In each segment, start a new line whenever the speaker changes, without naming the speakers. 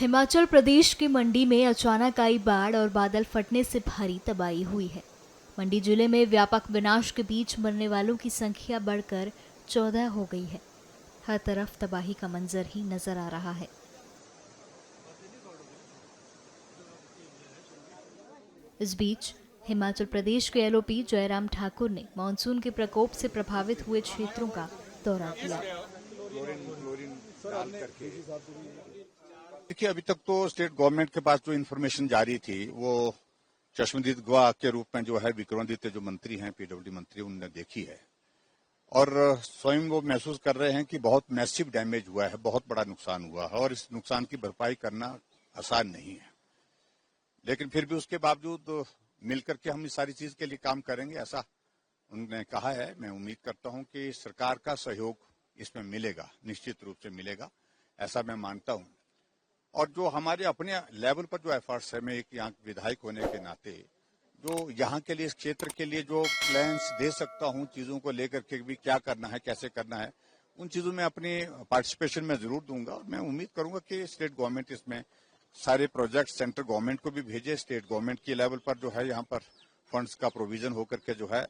हिमाचल प्रदेश की मंडी में अचानक आई बाढ़ और बादल फटने से भारी तबाही हुई है। मंडी जिले में व्यापक विनाश के बीच मरने वालों की संख्या बढ़कर 14 हो गई है। हर तरफ तबाही का मंजर ही नजर आ रहा है। इस बीच हिमाचल प्रदेश के एलओपी जयराम ठाकुर ने मानसून के प्रकोप से प्रभावित हुए क्षेत्रों का दौरा किया।
देखिए, अभी तक तो स्टेट गवर्नमेंट के पास जो इन्फॉर्मेशन जारी थी वो चश्मदीद गवाह के रूप में जो है विक्रमादित्य जो मंत्री हैं, पीडब्ल्यूडी मंत्री, उन्होंने देखी है और स्वयं वो महसूस कर रहे हैं कि बहुत मैसिव डैमेज हुआ है, बहुत बड़ा नुकसान हुआ है और इस नुकसान की भरपाई करना आसान नहीं है। लेकिन फिर भी उसके बावजूद मिलकर के हम इस सारी चीज के लिए काम करेंगे, ऐसा उन्होंने कहा है। मैं उम्मीद करता हूं कि सरकार का सहयोग इसमें मिलेगा, निश्चित रूप से मिलेगा, ऐसा मैं मानता हूं। और जो हमारे अपने लेवल पर जो एफर्ट्स है, मैं एक यहाँ विधायक होने के नाते जो यहाँ के लिए, इस क्षेत्र के लिए जो प्लान्स दे सकता हूँ, चीजों को लेकर के भी क्या करना है, कैसे करना है, उन चीजों में अपनी पार्टिसिपेशन में जरूर दूंगा। और मैं उम्मीद करूंगा कि स्टेट गवर्नमेंट इसमें सारे प्रोजेक्ट सेंट्रल गवर्नमेंट को भी भेजे, स्टेट गवर्नमेंट के लेवल पर जो है यहाँ पर फंड्स का प्रोविजन होकर के जो है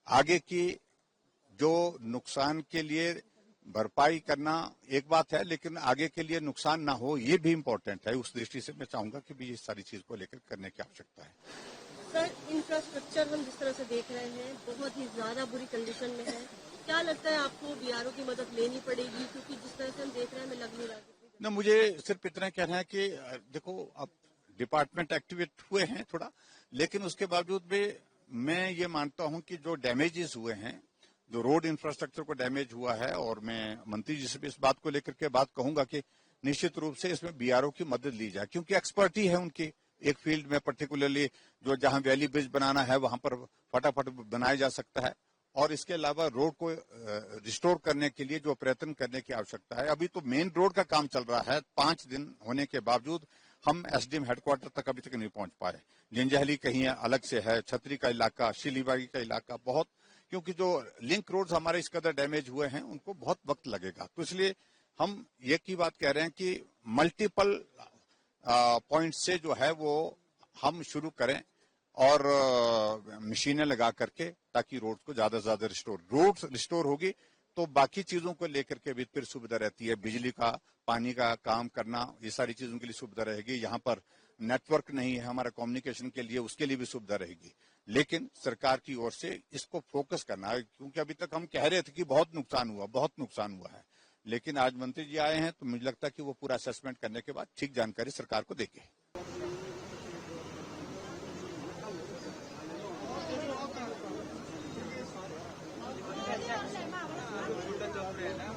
आगे की जो नुकसान के लिए भरपाई करना एक बात है, लेकिन आगे के लिए नुकसान ना हो ये भी इम्पोर्टेंट है। उस दृष्टि से मैं चाहूंगा कि भी इस सारी चीज को लेकर करने की आवश्यकता है।
सर, इंफ्रास्ट्रक्चर हम जिस तरह से देख रहे हैं बहुत ही ज्यादा बुरी कंडीशन में है। क्या लगता है आपको बीआरओ की मदद लेनी पड़ेगी, क्योंकि जिस तरह से हम देख रहे हैं हमें लग नहीं रहा
ना। मुझे सिर्फ इतना कहना है कि देखो, अब डिपार्टमेंट एक्टिवेट हुए हैं थोड़ा, लेकिन उसके बावजूद भी मैं ये मानता हूं कि जो डैमेजेस हुए हैं, जो रोड इंफ्रास्ट्रक्चर को डैमेज हुआ है, और मैं मंत्री जी से भी इस बात को लेकर के बात कहूंगा कि निश्चित रूप से इसमें बीआरओ की मदद ली जाए, क्योंकि एक्सपर्टी है उनकी एक फील्ड में, पर्टिकुलरली जो जहां वैली ब्रिज बनाना है वहां पर फटाफट बनाया जा सकता है। और इसके अलावा रोड को रिस्टोर करने के लिए जो प्रयत्न करने की आवश्यकता है। अभी तो मेन रोड का काम चल रहा है, 5 दिन होने के बावजूद हम एसडीएम हेडक्वार्टर तक अभी तक नहीं पहुंच पाए। जंजैहली कहीं अलग से है, छतरी का इलाका, शिलीबागी का इलाका, बहुत, क्योंकि जो लिंक रोड्स हमारे इस कदर डैमेज हुए हैं उनको बहुत वक्त लगेगा। तो इसलिए हम ये की बात कह रहे हैं कि मल्टीपल पॉइंट से जो है वो हम शुरू करें और मशीनें लगा करके, ताकि रोड को ज्यादा से ज्यादा रोड रिस्टोर होगी तो बाकी चीजों को लेकर के भी फिर सुविधा रहती है। बिजली का, पानी का काम करना, ये सारी चीजों के लिए सुविधा रहेगी। यहाँ पर नेटवर्क नहीं है हमारा कम्युनिकेशन के लिए, उसके लिए भी सुविधा रहेगी। लेकिन सरकार की ओर से इसको फोकस करना है, क्योंकि अभी तक हम कह रहे थे कि बहुत नुकसान हुआ है, लेकिन आज मंत्री जी आए हैं तो मुझे लगता है कि वो पूरा असेसमेंट करने के बाद ठीक जानकारी सरकार को देंगे।
है ना,